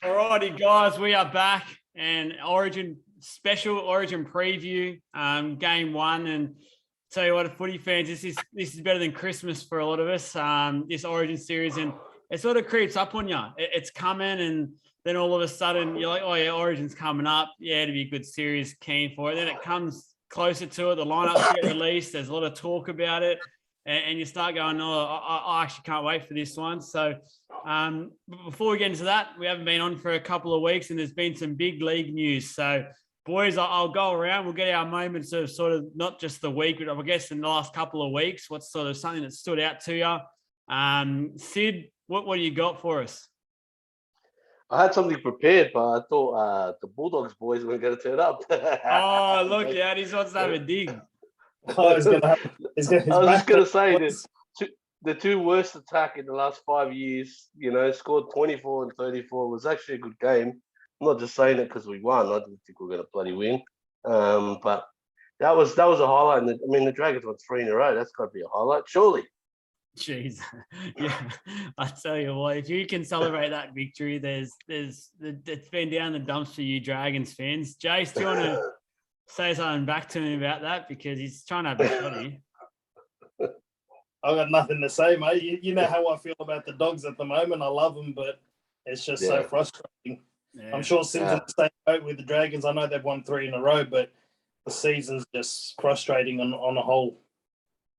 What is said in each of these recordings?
Alrighty, guys, we are back and special Origin preview, game one. And tell you what, footy fans, this is better than Christmas for a lot of us. This Origin series, and it sort of creeps up on you. It's coming, and then all of a sudden you're like, oh yeah, Origin's coming up. Yeah, it'll be a good series. Keen for it. Then it comes closer to it. The lineups get released. There's a lot of talk about it. And you start going, oh, I actually can't wait for this one. So before we get into that, we haven't been on for a couple of weeks and there's been some big league news. So, boys, I'll go around. We'll get our moments of sort of not just the week, but I guess in the last couple of weeks, what's sort of something that stood out to you? Sid, what do you got for us? I had something prepared, but I thought the Bulldogs boys weren't going to turn up. Oh, look out. He wants to have a dig. I was just going to say this. The two worst attack in the last 5 years, scored 24 and 34. It was actually a good game. I'm not just saying it because we won. I didn't think we were going to bloody win. But that was a highlight. And the Dragons won 3 in a row. That's got to be a highlight, surely. Jeez, yeah. I tell you what, if you can celebrate that victory, it's been down the dumps for you Dragons fans. Jace, do you want to say something back to him about that, because he's trying to have a shot here? I've got nothing to say, mate. You know how I feel about the Dogs at the moment. I love them, but it's just so frustrating. Yeah. I'm sure Sim's in the same boat with the Dragons. I know they've won 3 in a row, but the season's just frustrating on a whole.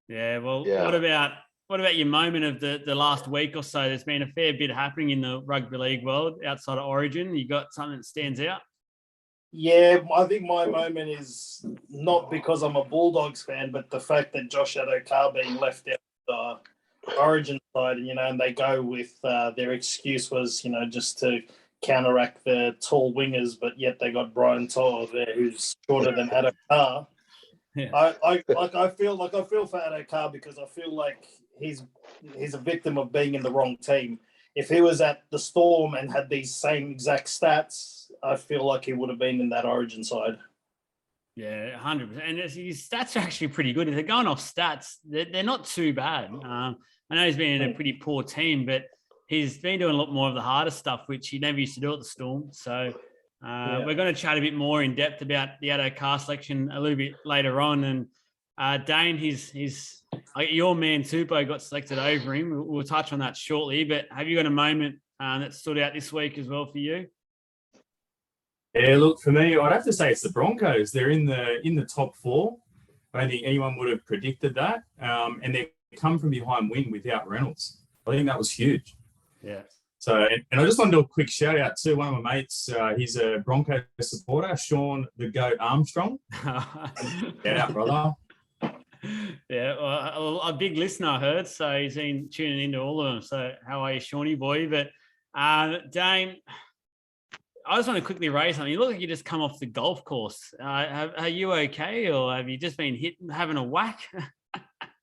Yeah, well, what about your moment of the last week or so? There's been a fair bit happening in the rugby league world outside of Origin. You got something that stands out? Yeah, I think my moment is not because I'm a Bulldogs fan, but the fact that Josh Adokar being left out of the Origin side, and they go with their excuse was, just to counteract the tall wingers, but yet they got Brian Toll there, who's shorter than Adokar. Yeah. I feel for Adokar because I feel like he's a victim of being in the wrong team. If he was at the Storm and had these same exact stats, I feel like he would have been in that Origin side. Yeah, 100%. And his stats are actually pretty good. If they're going off stats, they're not too bad. I know he's been in a pretty poor team, but he's been doing a lot more of the harder stuff, which he never used to do at the Storm. So we're going to chat a bit more in depth about the Adokar selection a little bit later on. And Dane, he's your man Tupou got selected over him. We'll touch on that shortly. But have you got a moment that stood out this week as well for you? Yeah, look, for me, I'd have to say it's the Broncos. They're in the top 4. I don't think anyone would have predicted that. And they come from behind win without Reynolds. I think that was huge. Yeah. So, and I just want to do a quick shout out to one of my mates. He's a Broncos supporter, Sean the Goat Armstrong. Get out, brother. Yeah, well, a big listener, I heard. So he's been tuning into all of them. So how are you, Shawnee boy? But Dane, I just want to quickly raise something. You look like you just come off the golf course. Are you okay, or have you just been having a whack?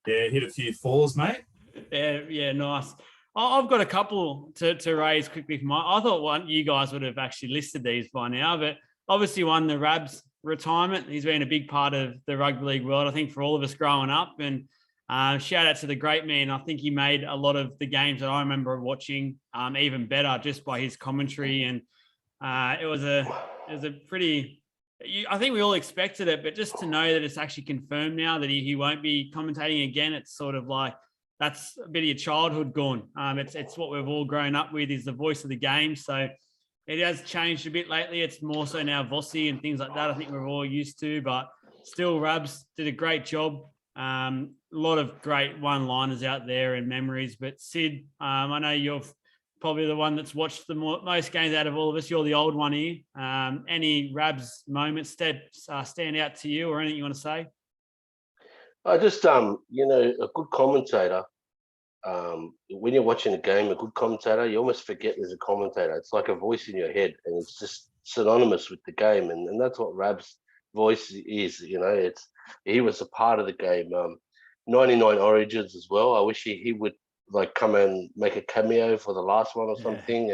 Yeah, hit a few fours, mate. Yeah, nice. I've got a couple to raise quickly. I thought you guys would have actually listed these by now, but obviously the Rabs retirement. He's been a big part of the rugby league world, I think, for all of us growing up. And shout out to the great man. I think he made a lot of the games that I remember watching even better just by his commentary. And it was a pretty. I think we all expected it, but just to know that it's actually confirmed now that he won't be commentating again, it's sort of like that's a bit of your childhood gone. It's what we've all grown up with, is the voice of the game. So it has changed a bit lately. It's more so now Vossi and things like that. I think we're all used to, but still Rabs did a great job. A lot of great one-liners out there and memories. But Sid, I know you're probably the one that's watched the most games out of all of us. You're the old one here. Any Rabs moments stand out to you, or anything you want to say? I just, a good commentator, when you're watching a game, a good commentator, you almost forget there's a commentator. It's like a voice in your head, and it's just synonymous with the game. And that's what Rab's voice is, he was a part of the game. 99 Origins as well. I wish he would come and make a cameo for the last one or something,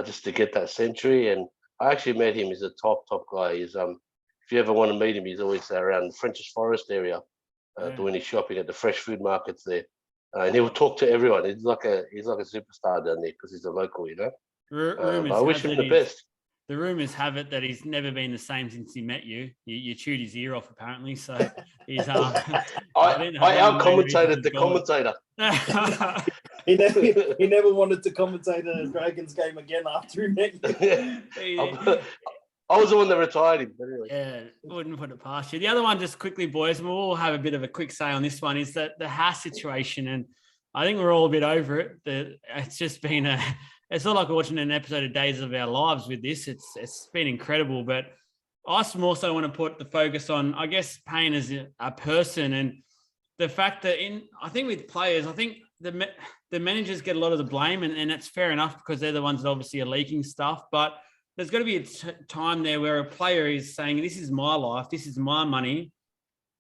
just to get that century. And I actually met him. He's a top guy. He's if you ever want to meet him, he's always around the French's Forest area, doing his shopping at the fresh food markets there. And he will talk to everyone. He's like a superstar down there because he's a local, Rumors I wish have him that the best. the rumors have it that he's never been the same since he met you. You chewed his ear off, apparently. So he's I out-commentated the commentator. He never wanted to commentate a Dragons game again after he met you. I was the one that retired him. But anyway. Yeah, wouldn't put it past you. The other one, just quickly, boys, and we'll all have a bit of a quick say on this one, is that the Haas situation. And I think we're all a bit over it. It's just been it's not like we're watching an episode of Days of Our Lives with this. It's been incredible. But I also want to put the focus on, I guess, Payne as a person, and the fact that I think with players, I think the managers get a lot of the blame, and that's fair enough because they're the ones that obviously are leaking stuff. But there's got to be a time there where a player is saying, this is my life, this is my money,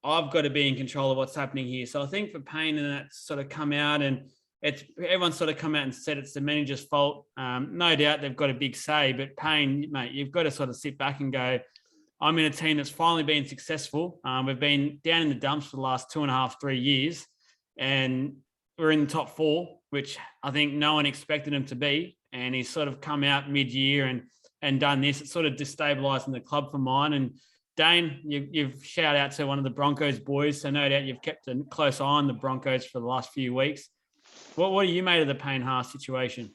I've got to be in control of what's happening here. So I think for Payne, and that's sort of come out, and everyone's sort of come out and said it's the manager's fault. No doubt they've got a big say, but Payne, mate, you've got to sort of sit back and go, I'm in a team that's finally been successful. We've been down in the dumps for the last 2.5, 3 years, and we're in the top 4, which I think no one expected him to be. And he's sort of come out mid-year and done this. It's sort of destabilising the club for mine. And Dane, you've shout out to one of the Broncos boys, so no doubt you've kept a close eye on the Broncos for the last few weeks. What are you made of the Payne Haas situation?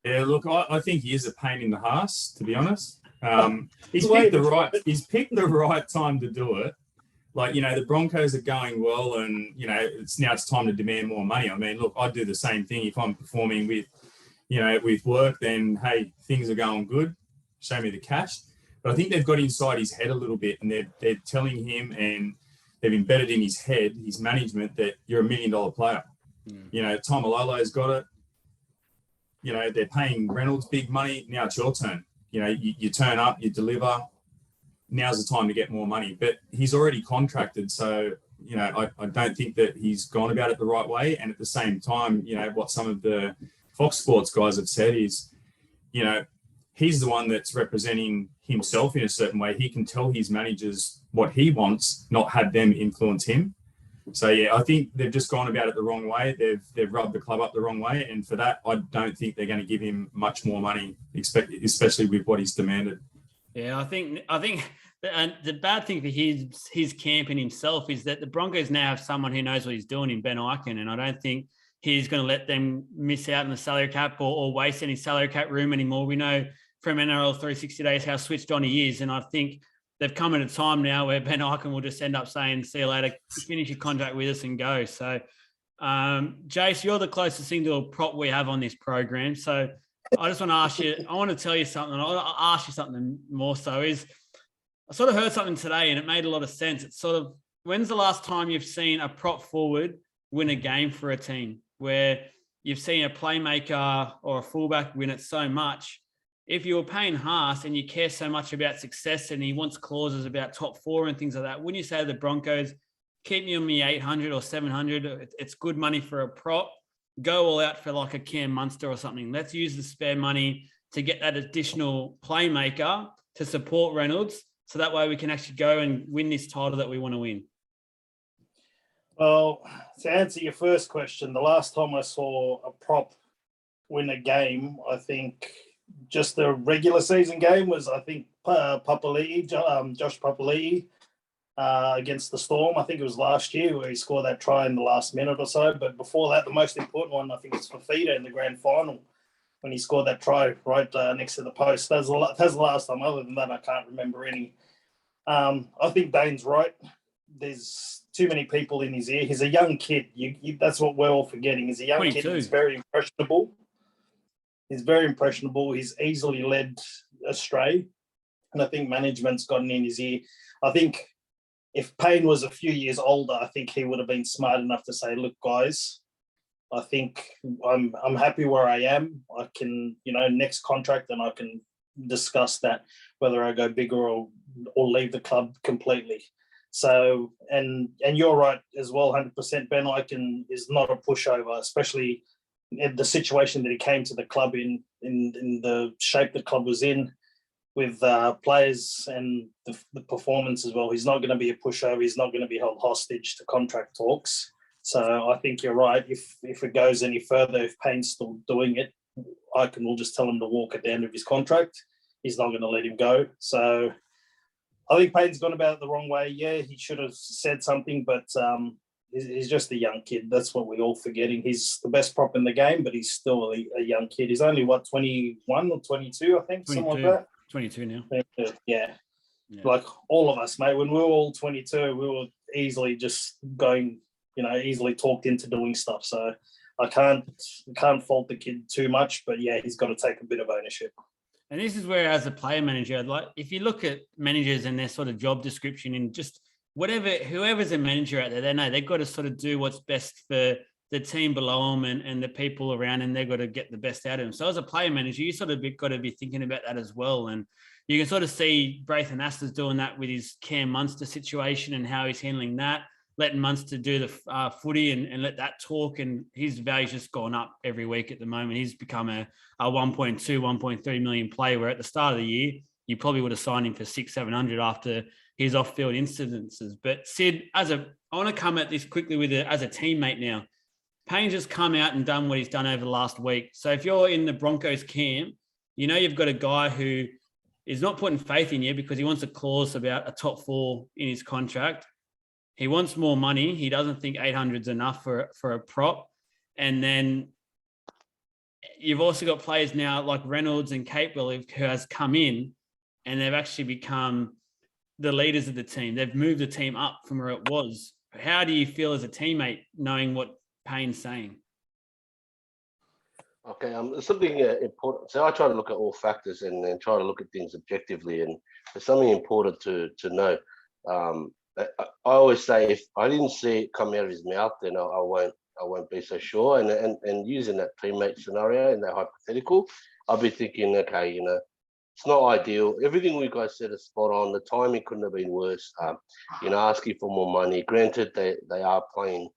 Yeah, look, I think he is a pain in the Haas, to be honest. He's picked the right time to do it. Like, the Broncos are going well, and it's time to demand more money. I mean, look, I'd do the same thing if I'm performing with work. Then hey, things are going good. Show me the cash. But I think they've got inside his head a little bit, and they're telling him, and they've embedded in his head, his management, that you're $1 million player. Tom Alolo's got it. They're paying Reynolds big money. Now it's your turn. You turn up, you deliver. Now's the time to get more money. But he's already contracted, so I don't think that he's gone about it the right way. And at the same time, what some of the Fox Sports guys have said is, he's the one that's representing himself in a certain way. He can tell his managers what he wants, not have them influence him. So, yeah, I think they've just gone about it the wrong way. They've rubbed the club up the wrong way. And for that, I don't think they're going to give him much more money, especially with what he's demanded. Yeah, I think the bad thing for his camp and himself is that the Broncos now have someone who knows what he's doing in Ben Eichen, and I don't think he's going to let them miss out on the salary cap or waste any salary cap room anymore. We know from NRL 360 days how switched on he is, and I think they've come at a time now where Ben Eichen will just end up saying, see you later, finish your contract with us and go. So, Jace, you're the closest thing to a prop we have on this program. So I just want to ask you, I want to tell you something. I'll ask you something more so is, I sort of heard something today and it made a lot of sense. It's sort of, when's the last time you've seen a prop forward win a game for a team where you've seen a playmaker or a fullback win it so much? If you're Payne Haas and you care so much about success and he wants clauses about top 4 and things like that, wouldn't you say to the Broncos, keep me on me 800 or 700? It's good money for a prop. Go all out for like a Cam Munster or something. Let's use the spare money to get that additional playmaker to support Reynolds, so that way we can actually go and win this title that we want to win. Well, to answer your first question, the last time I saw a prop win a game, I think just the regular season game was, I think, Josh Papali'i against the Storm. I think it was last year where he scored that try in the last minute or so. But before that, the most important one, I think, was Fafita in the grand final when he scored that try right next to the post. That's the last time. Other than that, I can't remember any. I think Dane's right. There's too many people in his ear. He's a young kid. That's what we're all forgetting. He's a young 22. kid. He's very impressionable. He's easily led astray. And I think management's gotten in his ear. I think if Payne was a few years older, I think he would have been smart enough to say, look, guys, I think I'm happy where I am. I can, next contract, and I can discuss that, whether I go bigger or leave the club completely. So, and you're right as well, 100%. Ben Eichen is not a pushover, especially in the situation that he came to the club in the shape the club was in, with players and the performance as well. He's not going to be a pushover. He's not going to be held hostage to contract talks. So I think you're right. If it goes any further, if Payne's still doing it, Icon will just tell him to walk at the end of his contract. He's not going to let him go. So I think Payne's gone about it the wrong way. Yeah, he should have said something, but he's just a young kid. That's what we're all forgetting. He's the best prop in the game, but he's still a young kid. He's only, 21 or 22, I think, 22, something like that. 22 now. Yeah. Like all of us, mate, when we were all 22, we were easily just going, easily talked into doing stuff. So I can't fault the kid too much, but yeah, he's got to take a bit of ownership. And this is where, as a player manager, like if you look at managers and their sort of job description and just whoever's a manager out there, they know they've got to sort of do what's best for the team below them and the people around, and they've got to get the best out of them. So as a player manager, you sort of got to be thinking about that as well. And you can sort of see Braithen Astor's doing that with his Cam Munster situation and how he's handling that, letting Munster do the footy and let that talk. And his value's just gone up every week at the moment. He's become a 1.2, 1.3 million player, where at the start of the year, you probably would have signed him for 600-700 after his off-field incidences. But Sid, I want to come at this quickly with as a teammate now. Payne's just come out and done what he's done over the last week. So if you're in the Broncos camp, you've got a guy who is not putting faith in you because he wants a clause about a top 4 in his contract. He wants more money. He doesn't think 800 is enough for a prop. And then you've also got players now like Reynolds and Capewell who has come in and they've actually become the leaders of the team. They've moved the team up from where it was. How do you feel as a teammate knowing what Payne's saying? Okay, something important. So I try to look at all factors and then try to look at things objectively. And there's something important to know. I always say if I didn't see it come out of his mouth, then I won't be so sure. And using that teammate scenario and that hypothetical, I'll be thinking, okay, it's not ideal. Everything we guys said is spot on. The timing couldn't have been worse. Asking for more money. Granted, they are playing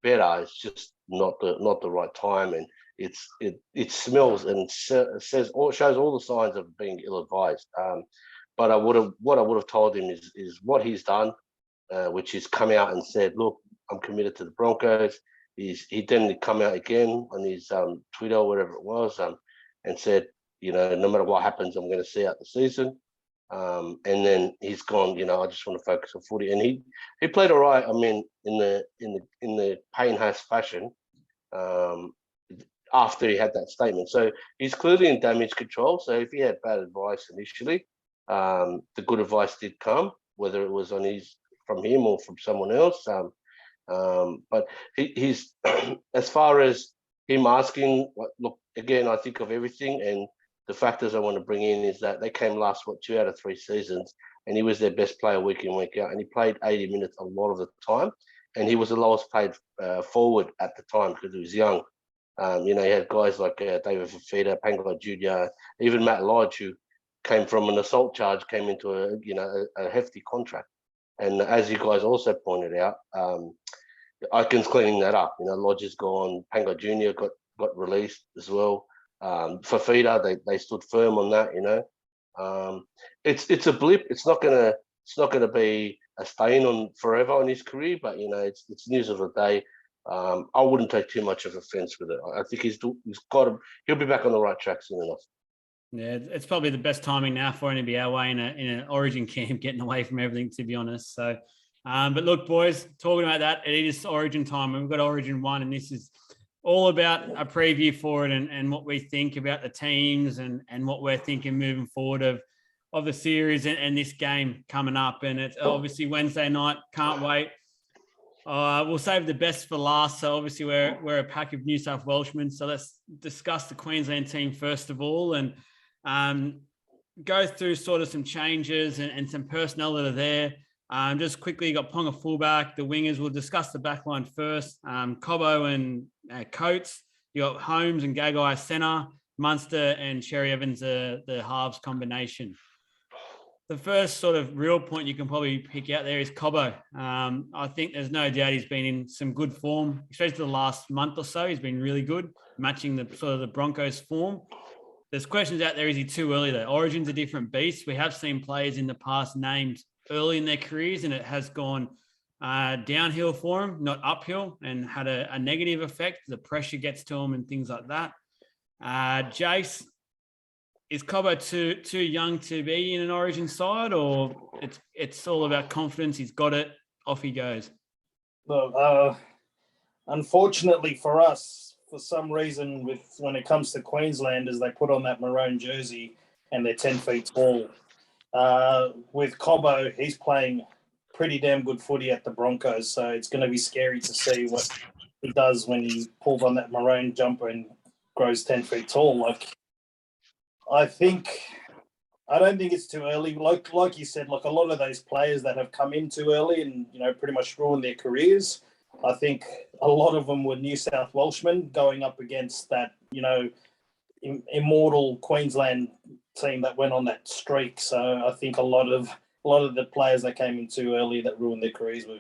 better. It's just not the right time, and it smells and shows all the signs of being ill-advised. But what I would have told him is what he's done, which is come out and said, look, I'm committed to the Broncos. He then come out again on his Twitter or whatever it was, and said, no matter what happens, I'm going to see out the season. And then he's gone, I just want to focus on footy. And he played all right. I mean, in the Payne Haas fashion, after he had that statement. So he's clearly in damage control. So if he had bad advice initially, the good advice did come, whether it was from him or from someone else. But he's as far as him asking, look, again, I think of everything, and the factors I want to bring in is that they came last, 2 out of 3 seasons, and he was their best player week in, week out, and he played 80 minutes a lot of the time, and he was the lowest paid forward at the time because he was young. He had guys like David Fafita, Pangai Jr., even Matt Lodge, who came from an assault charge, came into a hefty contract. And as you guys also pointed out, Icon's cleaning that up. Lodge is gone, Pangai Jr. got released as well. Fafita, they stood firm on that. It's a blip. It's not gonna be a stain on forever on his career, but it's news of the day. I wouldn't take too much of offense with it. I think he'll be back on the right track soon enough. Yeah, it's probably the best timing now for him to be our way in an Origin camp, getting away from everything, to be honest. So, but look, boys, talking about that, it is Origin time, and we've got Origin 1, and this is all about a preview for it and what we think about the teams and what we're thinking moving forward of the series and this game coming up. And it's obviously Wednesday night. Can't wait. We'll save the best for last. So obviously we're a pack of New South Welshmen. So let's discuss the Queensland team first of all and go through sort of some changes and some personnel that are there. Just quickly, you got Ponga fullback, the wingers. We'll discuss the back line first. Cobbo and Coates. You got Holmes and Gagai centre. Munster and Cherry Evans the halves combination. The first sort of real point you can probably pick out there is Cobbo. I think there's no doubt he's been in some good form, especially the last month or so. He's been really good, matching the sort of the Broncos form. There's questions out there. Is he too early though? Origin's a different beast. We have seen players in the past named early in their careers, and it has gone downhill for them, not uphill, and had a negative effect. The pressure gets to them and things like that. Jace, is Cobbo too young to be in an Origin side, or it's all about confidence? He's got it. Off he goes. Well, unfortunately for us, for some reason, when it comes to Queenslanders, they put on that maroon jersey and they're 10 feet tall. With Cobbo, he's playing pretty damn good footy at the Broncos, so it's going to be scary to see what he does when he pulls on that maroon jumper and grows 10 feet tall. I don't think it's too early. Like you said, like a lot of those players that have come in too early and, pretty much ruined their careers, I think a lot of them were New South Welshmen going up against that, immortal Queensland team that went on that streak. So I think a lot of the players that came in too early that ruined their careers were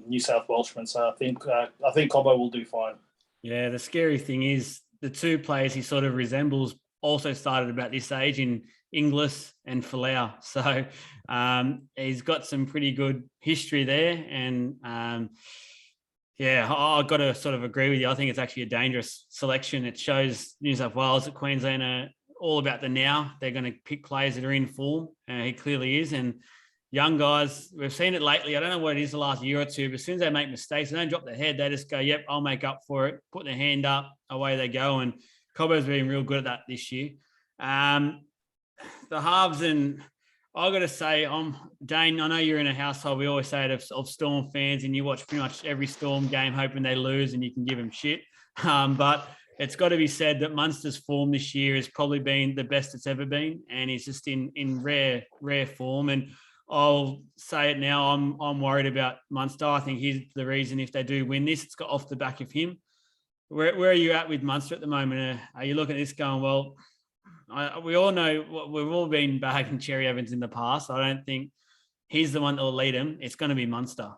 New South Welshmen. So I think Cobbo will do fine. Yeah, the scary thing is the two players he sort of resembles also started about this age in Inglis and Folau. So he's got some pretty good history there. And I've got to sort of agree with you. I think it's actually a dangerous selection. It shows New South Wales that Queensland are all about the now. They're going to pick players that are in form. He clearly is. And young guys, we've seen it lately. I don't know what it is the last year or two, but as soon as they make mistakes, they don't drop their head. They just go, yep, I'll make up for it. Put their hand up, away they go. And Cobbo's been real good at that this year. The halves, and I got to say, Dane, I know you're in a household, we always say it, of Storm fans, and you watch pretty much every Storm game hoping they lose and you can give them shit. But it's got to be said that Munster's form this year has probably been the best it's ever been, and he's just in rare form. And I'll say it now, I'm worried about Munster. I think he's the reason if they do win this, it's got off the back of him. Where are you at with Munster at the moment? Are you looking at this going, well, we all know we've all been bagging Cherry Evans in the past. I don't think he's the one that will lead him. It's going to be Munster.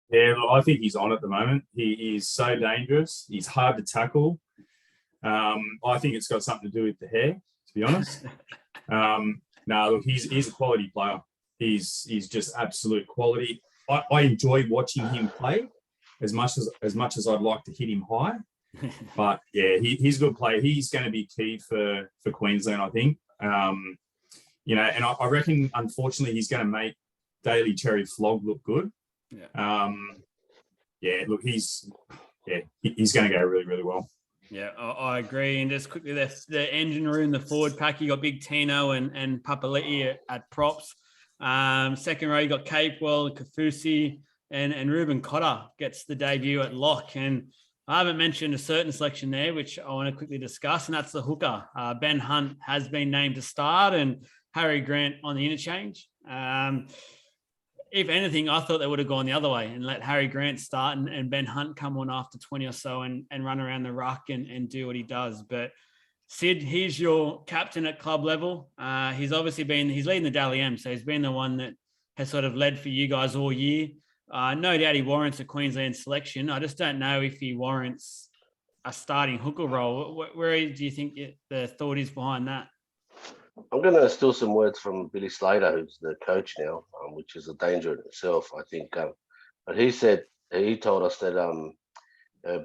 Yeah, look, I think he's on at the moment. He is so dangerous. He's hard to tackle. I think it's got something to do with the hair, to be honest. No, look, he's a quality player. He's just absolute quality. I enjoy watching him play as much as I'd like to hit him high. But yeah, he's a good player. He's going to be key for Queensland, I think. And I reckon, unfortunately, he's going to make Daly Cherry Flog look good. Yeah. Look, he's going to go really, really well. Yeah, I agree. And just quickly, the engine room, the forward pack, you got Big Tino and Papali'i at props. Second row, you got Capewell, Kafusi, and Ruben Cotter gets the debut at lock. And I haven't mentioned a certain selection there, which I want to quickly discuss, and that's the hooker. Ben Hunt has been named to start, and Harry Grant on the interchange. If anything, I thought they would have gone the other way and let Harry Grant start and Ben Hunt come on after 20 or so and run around the ruck and do what he does. But Sid, he's your captain at club level. He's leading the Dally M, so he's been the one that has sort of led for you guys all year. No doubt he warrants a Queensland selection. I just don't know if he warrants a starting hooker role. Where do you think the thought is behind that? I'm going to steal some words from Billy Slater, who's the coach now, which is a danger in itself, I think. But he told us that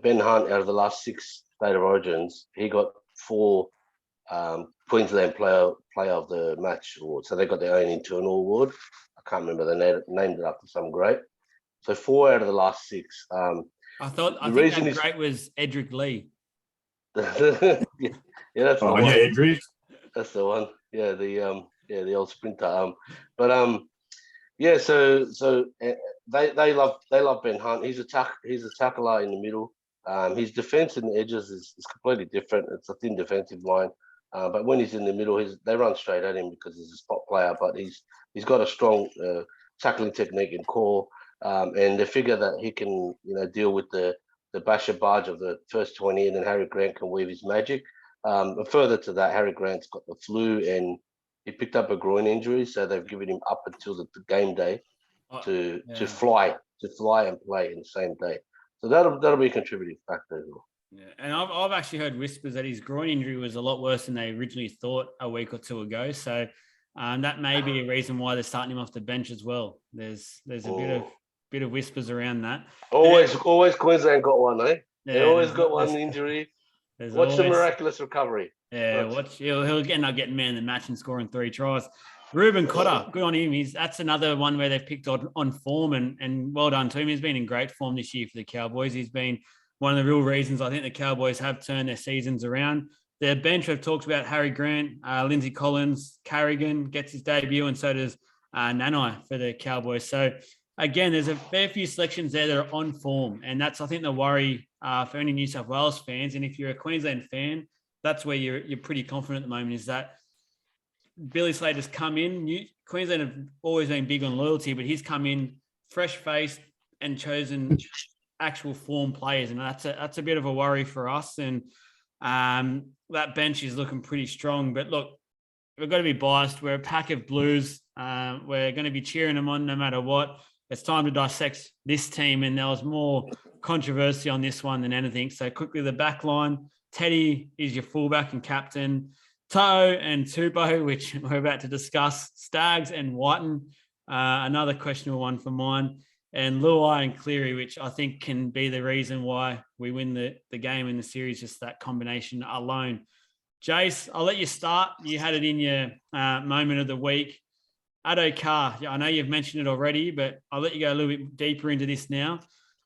Ben Hunt, out of the last 6 State of Origins, he got 4 Queensland Player of the Match awards. So they got their own internal award. I can't remember, they named it after some great. So 4 out of the last 6. I think that great was Edric Lee. That's the one. Yeah, Edric. That's the one. Yeah, the old sprinter. So they love Ben Hunt. He's a tackler in the middle. His defense in the edges is completely different. It's a thin defensive line. But when he's in the middle, they run straight at him because he's a spot player. But he's got a strong tackling technique and core. And they figure that he can, deal with the basher barge of the first 20, and then Harry Grant can weave his magic. And further to that, Harry Grant's got the flu and he picked up a groin injury, so they've given him up until the game day to fly and play in the same day. So that'll be a contributing factor as well. Yeah, and I've actually heard whispers that his groin injury was a lot worse than they originally thought a week or two ago. So that may be a reason why they're starting him off the bench as well. There's a bit of whispers around that. Always Queensland got one, eh? They always got one injury. There's What's the always- miraculous recovery? Yeah, he'll end up getting man of the match and scoring 3 tries. Ruben Cotter, good on him. That's another one where they've picked on form, and well done to him. He's been in great form this year for the Cowboys. He's been one of the real reasons I think the Cowboys have turned their seasons around. Their bench, we've talked about Harry Grant, Lindsay Collins, Carrigan gets his debut, and so does Nanai for the Cowboys. So again, there's a fair few selections there that are on form, and that's, I think, the worry for any New South Wales fans. And if you're a Queensland fan, that's where you're pretty confident at the moment, is that Billy Slater's come in. Queensland have always been big on loyalty, but he's come in fresh-faced and chosen actual form players, and that's a bit of a worry for us. And that bench is looking pretty strong. But look, we've got to be biased. We're a pack of Blues. We're going to be cheering them on no matter what. It's time to dissect this team, and there was more controversy on this one than anything. So quickly, the back line. Teddy is your fullback and captain. Toe and Tupou, which we're about to discuss. Staggs and Whiten, another questionable one for mine. And LOI and Cleary, which I think can be the reason why we win the game in the series, just that combination alone. Jace, I'll let you start. You had it in your moment of the week. Addo Carr, I know you've mentioned it already, but I'll let you go a little bit deeper into this now.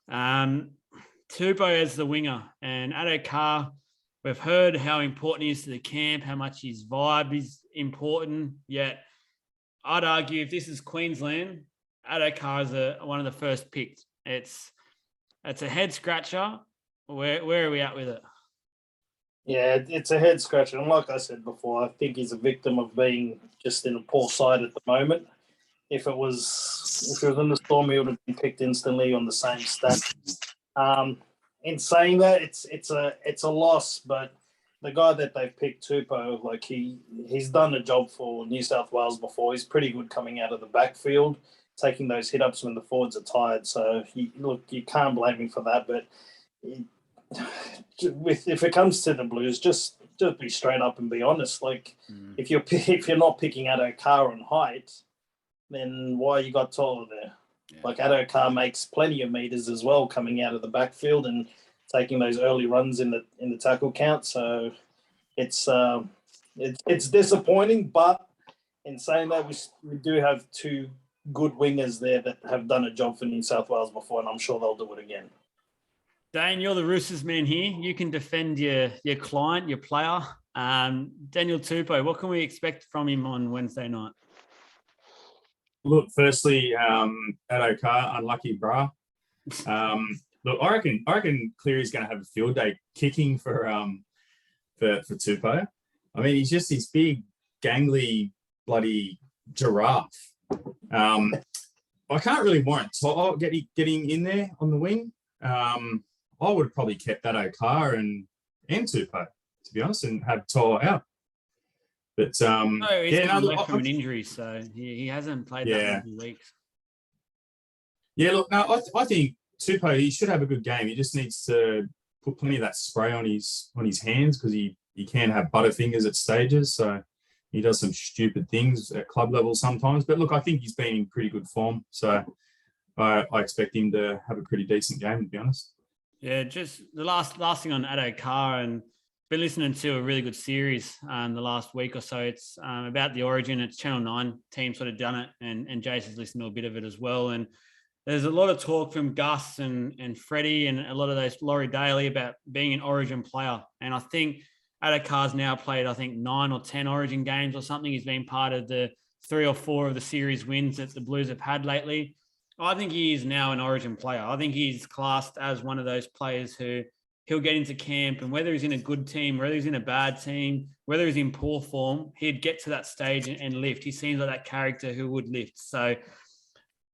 Tupou as the winger, and Addo Carr, we've heard how important he is to the camp, how much his vibe is important, yet I'd argue if this is Queensland, Addo Carr is one of the first picked. It's a head scratcher. Where are we at with it? Yeah, it's a head scratcher. And like I said before, I think he's a victim of being just in a poor side at the moment. If it was in the Storm, he would have been picked instantly on the same stats. In saying that, it's a loss, but the guy that they've picked, Tupou, like he's done a job for New South Wales before. He's pretty good coming out of the backfield, taking those hit-ups when the forwards are tired. So, you can't blame him for that. But if it comes to the Blues, just be straight up and be honest. Like, if you're not picking Addo Carr on height, then why you got taller there? Yeah. Like, Addo Carr makes plenty of meters as well coming out of the backfield and taking those early runs in the tackle count. So it's disappointing, but in saying that, we do have 2 good wingers there that have done a job for New South Wales before, and I'm sure they'll do it again. Dane, you're the Roosters man here. You can defend your client, your player. Daniel Tupou, what can we expect from him on Wednesday night? Look, firstly, Addo Carr, unlucky brah. Look, I reckon Cleary's going to have a field day kicking for Tupou. I mean, he's just this big, gangly, bloody giraffe. I can't really warrant getting in there on the wing. I would have probably kept Addo Carr and Tupou, to be honest, and have Toa out. But he's left from an injury, so he hasn't played that many weeks. Yeah, look, no, I think Tupou, he should have a good game. He just needs to put plenty of that spray on his hands, because he can have butterfingers at stages. So he does some stupid things at club level sometimes. But look, I think he's been in pretty good form. So I expect him to have a pretty decent game, to be honest. Yeah, just the last thing on Addo Carr, and been listening to a really good series the last week or so. It's about the Origin. It's Channel 9 team sort of done it, and Jace has listened to a bit of it as well. And there's a lot of talk from Gus and Freddie and a lot of those Laurie Daly about being an Origin player. And I think Addo Carr's now played, 9 or 10 Origin games or something. He's been part of the 3 or 4 of the series wins that the Blues have had lately. I think he is now an Origin player. I think he's classed as one of those players who he'll get into camp, and whether he's in a good team, whether he's in a bad team, whether he's in poor form, he'd get to that stage and lift. He seems like that character who would lift. So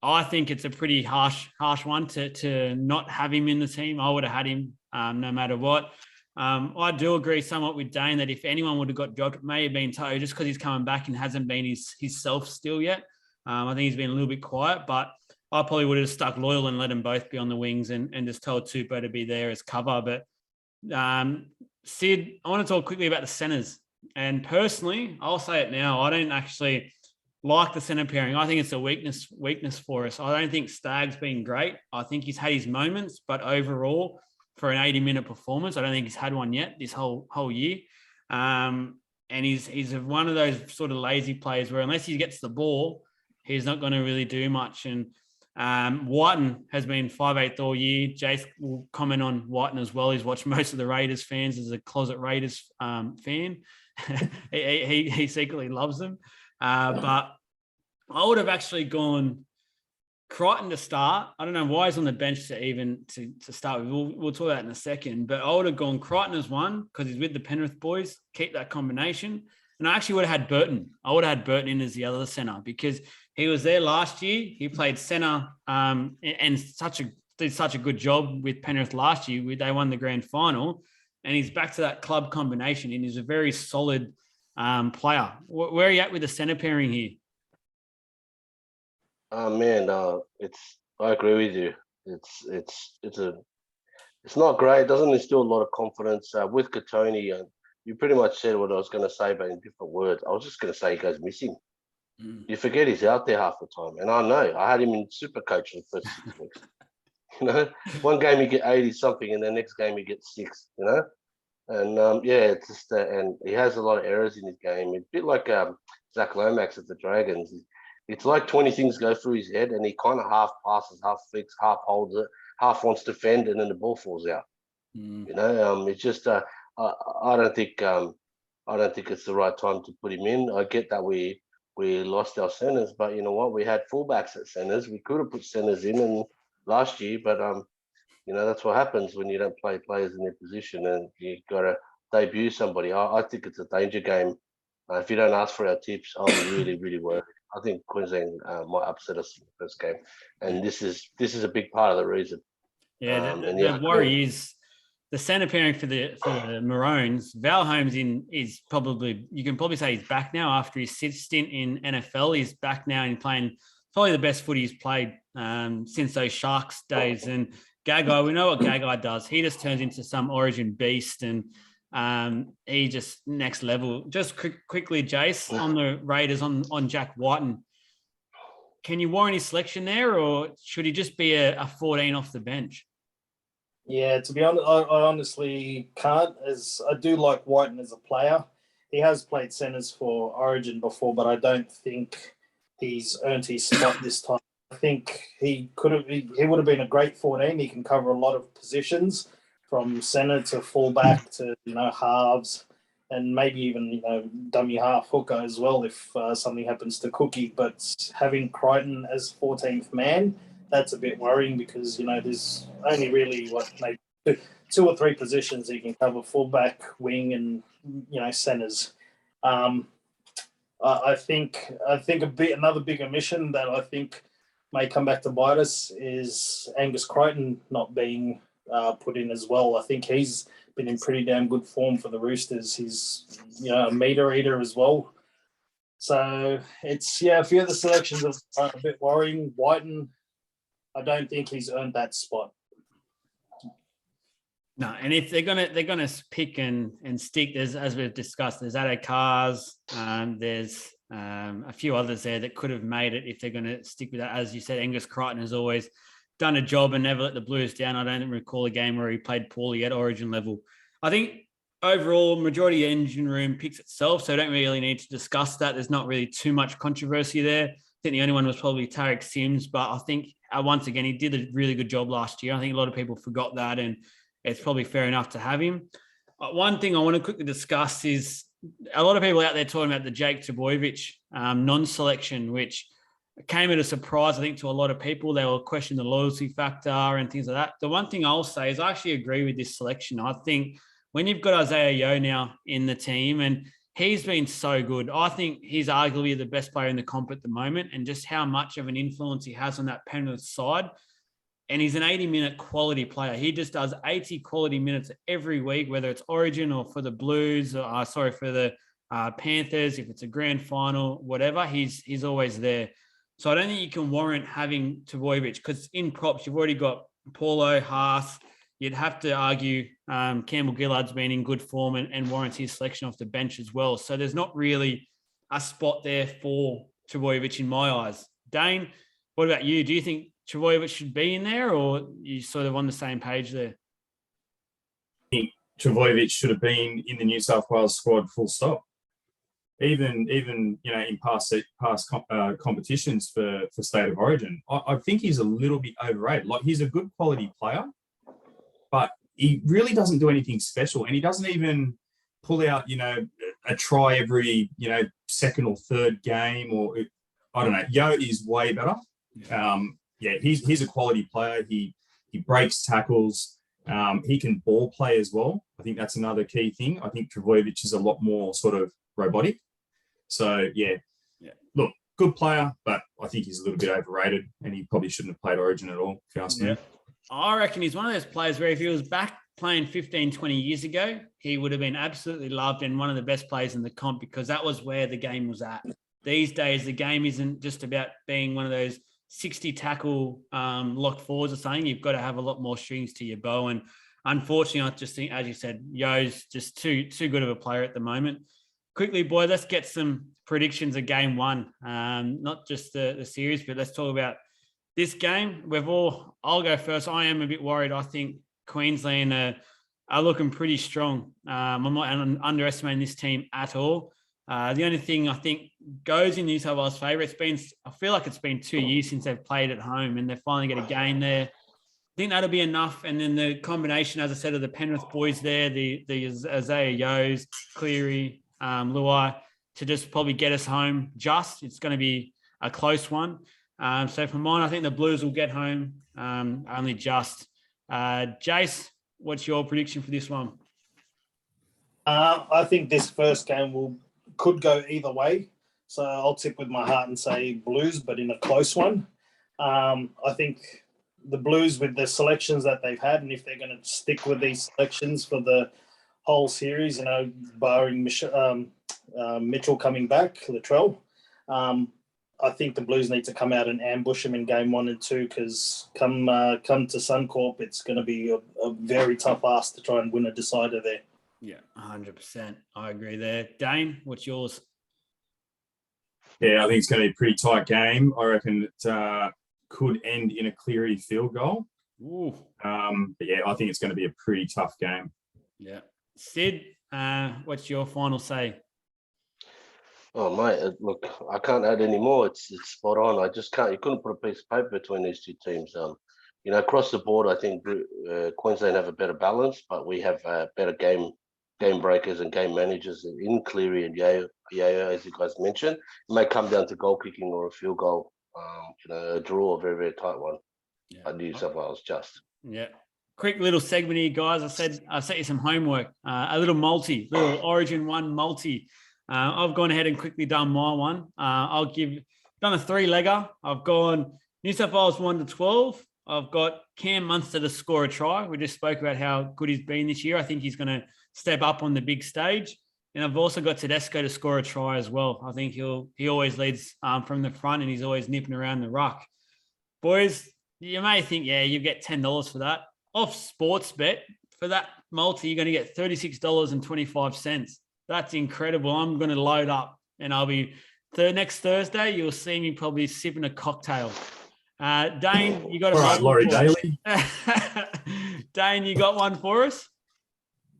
I think it's a pretty harsh one to not have him in the team. I would have had him no matter what. I do agree somewhat with Dane that if anyone would have got dropped, it may have been Toe, just because he's coming back and hasn't been his self still yet. I think he's been a little bit quiet, but I probably would have stuck loyal and let them both be on the wings and just told Tupou to be there as cover. But Sid, I want to talk quickly about the centers. And personally, I'll say it now, I don't actually like the center pairing. I think it's a weakness for us. I don't think Stagg's been great. I think he's had his moments, but overall, for an 80-minute performance. I don't think he's had one yet this whole year. And he's one of those sort of lazy players where unless he gets the ball, he's not going to really do much. And Whiten has been 5'8" all year. Jace will comment on Whiten as well. He's watched most of the Raiders fans as a closet Raiders fan. he secretly loves them. But I would have actually gone Crichton to start. I don't know why he's on the bench to start with. We'll talk about that in a second. But I would have gone Crichton as one because he's with the Penrith boys. Keep that combination. And I actually would have had Burton. I would have had Burton in as the other centre because he was there last year. He played centre and did such a good job with Penrith last year. They won the grand final. And he's back to that club combination. And he's a very solid player. Where are you at with the centre pairing here? Man, I agree with you. It's not great. It doesn't instill a lot of confidence with Katoni. You pretty much said what I was going to say, but in different words. I was just going to say he goes missing. You forget he's out there half the time, and I know I had him in Super Coach for the first 6 weeks. You know, one game you get 80 something, and the next game you get 6. You know, and it's just and he has a lot of errors in his game. It's a bit like Zach Lomax at the Dragons. It's like 20 things go through his head, and he kind of half passes, half flicks, half holds it, half wants to defend, and then the ball falls out. You know, it's just I don't think it's the right time to put him in. I get that we lost our centers, but you know what? We had fullbacks at centers. We could have put centers in last year, but you know that's what happens when you don't play players in their position, and you got to debut somebody. I think it's a danger game. If you don't ask for our tips, I'm really, really worried. I think Queensland might upset us in the first game, and this is a big part of the reason. Yeah, the worry is the centre pairing for the Maroons. Val Holmes is probably, you can probably say he's back now after his stint in NFL. He's back now and playing probably the best footy he's played since those Sharks days. And Gagai, we know what Gagai does. He just turns into some Origin beast, and he just next level. Just quickly, Jace, on the Raiders on Jack Whiten. Can you warrant his selection there, or should he just be a 14 off the bench? Yeah, to be honest, I honestly can't. As I do like Whiten as a player. He has played centres for Origin before, but I don't think he's earned his spot this time. I think he would have been a great 14. He can cover a lot of positions, from centre to fullback to halves, and maybe even dummy half hooker as well if something happens to Cookie. But having Crichton as 14th man, that's a bit worrying because there's only really maybe 2 or 3 positions he can cover: fullback, wing, and centres. I think another big omission that I think may come back to bite us is Angus Crichton not being put in as well. I think he's been in pretty damn good form for the Roosters. He's a meter eater as well. So it's a few of the selections are a bit worrying. Whiten, I don't think he's earned that spot. No, and if they're gonna pick and stick, there's, as we've discussed, there's Ado Cars, there's a few others there that could have made it if they're going to stick with that. As you said, Angus Crichton has always done a job and never let the Blues down. I don't recall a game where he played poorly at Origin level. I think overall, majority of the engine room picks itself, so I don't really need to discuss that. There's not really too much controversy there. I think the only one was probably Tarek Sims, but I think once again, he did a really good job last year. I think a lot of people forgot that, and it's probably fair enough to have him. One thing I want to quickly discuss is a lot of people out there talking about the Jake Toboyevich non-selection, which came as a surprise, I think, to a lot of people. They were questioning the loyalty factor and things like that. The one thing I'll say is I actually agree with this selection. I think when you've got Isaiah Yeo now in the team, and he's been so good, I think he's arguably the best player in the comp at the moment, and just how much of an influence he has on that Penrith side. And he's an 80-minute quality player. He just does 80 quality minutes every week, whether it's Origin or for the Blues, or for the Panthers, if it's a grand final, whatever, he's always there. So I don't think you can warrant having Toboyevich, because in props, you've already got Paulo, Haas. You'd have to argue Campbell Gillard's been in good form and warrants his selection off the bench as well. So there's not really a spot there for Toboyevich in my eyes. Dane, what about you? Do you think Toboyevich should be in there, or you sort of on the same page there? think Toboyevich should have been in the New South Wales squad full stop. Even in past competitions for State of Origin, I think he's a little bit overrated. Like, he's a good quality player, but he really doesn't do anything special, and he doesn't even pull out, a try every, second or third game, or I don't know. Yo is way better. He's a quality player. He breaks tackles. He can ball play as well. I think that's another key thing. I think Toboyevich is a lot more sort of robotic. So, look, good player, but I think he's a little bit overrated, and he probably shouldn't have played Origin at all, if you ask me. I reckon he's one of those players where if he was back playing 15, 20 years ago, he would have been absolutely loved and one of the best players in the comp, because that was where the game was at. These days, the game isn't just about being one of those 60 tackle locked forwards or something. You've got to have a lot more strings to your bow. And unfortunately, I just think, as you said, Yo's just too good of a player at the moment. Quickly, boy, let's get some predictions of game one. Not just the series, but let's talk about this game. I'll go first. I am a bit worried. I think Queensland are looking pretty strong. I'm not underestimating this team at all. The only thing I think goes in New South Wales' favour, I feel like it's been 2 years since they've played at home, and they finally get a game there. I think that'll be enough. And then the combination, as I said, of the Penrith boys there, the Isaiah Yos, Cleary, LOI, to just probably get us home. It's going to be a close one. So for mine, I think the Blues will get home only just. Jace, what's your prediction for this one? I think this first game could go either way. So I'll tip with my heart and say Blues, but in a close one. I think the Blues, with the selections that they've had, and if they're going to stick with these selections for the whole series, barring Mitchell coming back, Latrell, I think the Blues need to come out and ambush them in game 1 and 2, because come to Suncorp, it's going to be a very tough ask to try and win a decider there. Yeah, 100%. I agree there. Dane, what's yours? Yeah, I think it's going to be a pretty tight game. I reckon it could end in a Cleary field goal. Ooh. But yeah, I think it's going to be a pretty tough game. Yeah. Sid, what's your final say? Oh, mate, look, I can't add any more. It's spot on. I just can't. You couldn't put a piece of paper between these two teams. Across the board, I think Queensland have a better balance, but we have better game breakers and game managers in Cleary and Yeo, as you guys mentioned. It may come down to goal kicking or a field goal, a draw, a very, very tight one. Yeah. New South Wales just. Yeah. Quick little segment here, guys. I set you some homework. A little Origin 1 multi. I've gone ahead and quickly done my one. Done a 3-legger. I've gone New South Wales 1-12. I've got Cam Munster to score a try. We just spoke about how good he's been this year. I think he's going to step up on the big stage. And I've also got Tedesco to score a try as well. I think he always leads from the front, and he's always nipping around the ruck. Boys, you may think, you get $10 for that. Off Sportsbet, for that multi, you're going to get $36.25. That's incredible. I'm going to load up, and I'll be next Thursday. You'll see me probably sipping a cocktail. Dane, you got a right, Laurie Daly. Dane, you got one for us?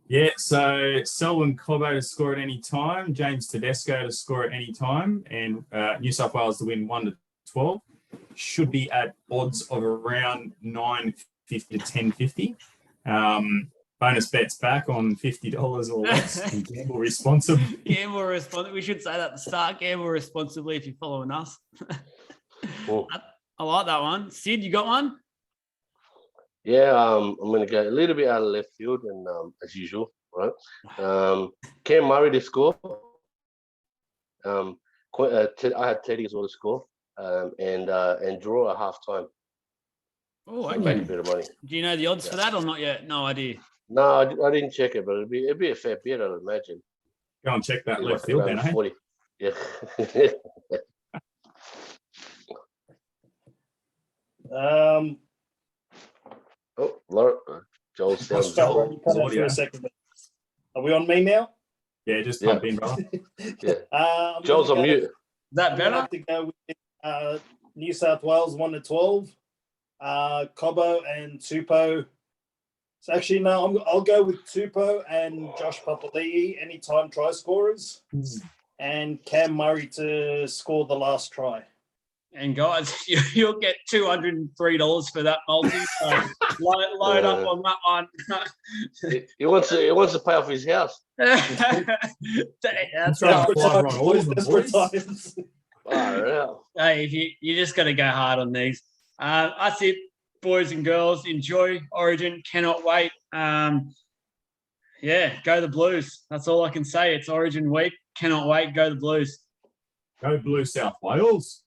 Yeah, so Selwyn Cobbo to score at any time, James Tedesco to score at any time, and New South Wales to win 1-12. Should be at odds of around 9.50 to 10.50. Bonus bets back on $50 or less. And gamble responsibly. Gamble responsibly. We should say that at the start. Gamble responsibly if you're following us. Cool. I like that one. Sid, you got one? Yeah, I'm going to go a little bit out of left field, and as usual, right? Cam Murray to score. I had Teddy as well to score, and draw at half time. Oh, okay. Make a bit of money. Do you know the odds for that or not yet? No idea. No, I didn't check it, but it'd be a fair bit, I'd imagine. Go and check that left field then, 40. Yeah. Laura, Joel sounds for a second. Are we on me now? Yeah, just pump in, brother. Yeah. Joel's on mute. Is that better? I have to go with New South Wales 1-12. Cobbo and Tupou So actually, no, I'll go with Tupou and Josh Papali'i, anytime try scorers, and Cam Murray to score the last try. And guys, you'll get $203 for that multi. So load up on that one. He wants to pay off his house. That's right. Desperate times. Hey, you just got to go hard on these. That's it, boys and girls. Enjoy Origin. Cannot wait. Go the Blues. That's all I can say. It's Origin week. Cannot wait. Go the Blues. Go Blue South Wales.